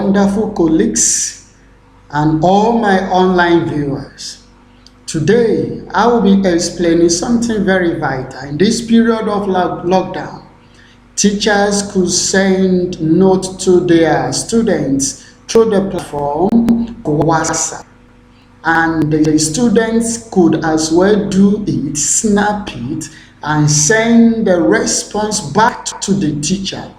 wonderful colleagues and all my online viewers. Today, I will be explaining something very vital. In this period of lockdown, teachers could send notes to their students through the platform Watsapp. And the students could as well do it, snap it, and send the response back to the teacher.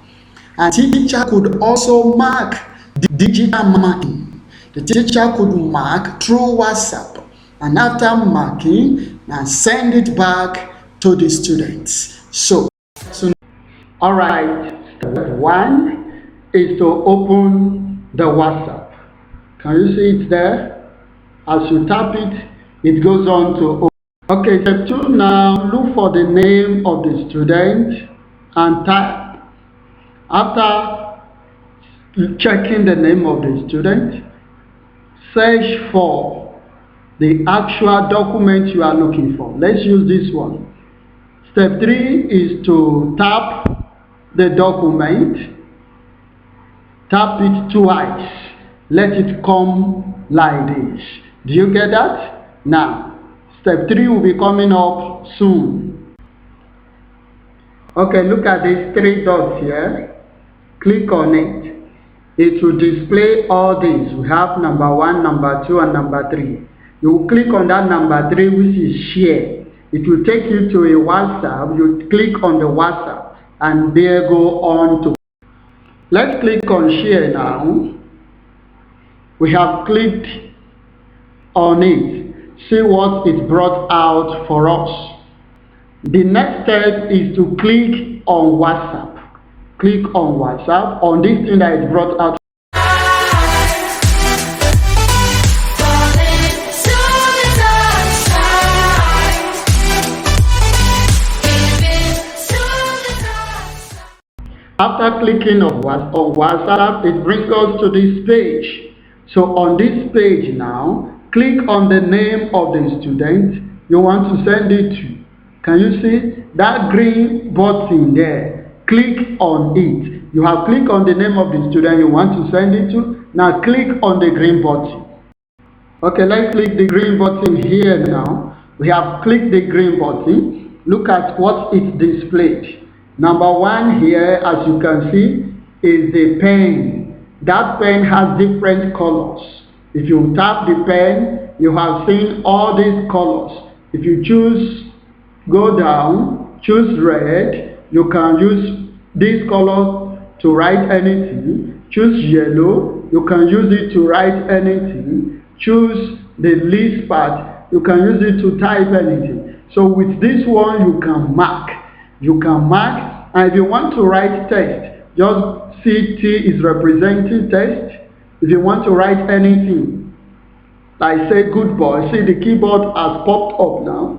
And teacher could also mark the digital marking. The teacher could mark through WhatsApp, and after marking, and send it back to the students. So all right, step one is to open the WhatsApp. Can you see it there? As you tap it, it goes on to open. Okay, step two now, look for the name of the student and type. After checking the name of the student, search for the actual document you are looking for. Let's use this one. Step three is to tap the document. Tap it twice. Let it come like this. Do you get that? Now, step 3 will be coming up soon. Okay, look at these 3 dots here. Click on it. It will display all these. We have number 1, number 2, and number 3. You will click on that number 3, which is share. It will take you to a WhatsApp. You click on the WhatsApp, and there go on to. Let's click on share now. We have clicked on it. See what it brought out for us. The next step is to click on WhatsApp. Click on WhatsApp on this thing that is brought out. After clicking on WhatsApp, it brings us to this page. So on this page now, click on the name of the student you want to send it to. Can you see that green button there? Click on it. You have clicked on the name of the student you want to send it to. Now click on the green button. Okay, let's click the green button here now. We have clicked the green button. Look at what it displayed. Number 1 here, as you can see, is the pen. That pen has different colors. If you tap the pen, you have seen all these colors. If you choose, go down, choose red, you can use this color to write anything. Choose yellow, you can use it to write anything. Choose the least part, you can use it to type anything. So with this one, you can mark. You can mark, and if you want to write text, just see T is representing text. If you want to write anything, like say good boy, see the keyboard has popped up now.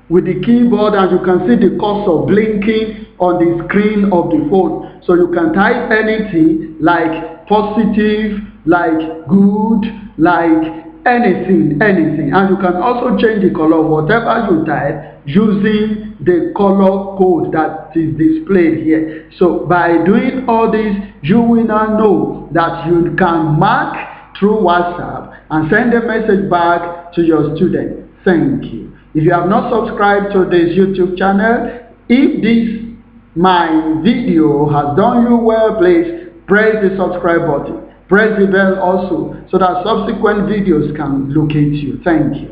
With the keyboard, and you can see the cursor blinking on the screen of the phone. So you can type anything like positive, like good, like anything. And you can also change the color of whatever you type using the color code that is displayed here. So by doing all this, you will now know that you can mark through WhatsApp and send a message back to your student. Thank you. If you have not subscribed to this YouTube channel, if my video has done you well, please press the subscribe button. Press the bell also so that subsequent videos can locate you. Thank you.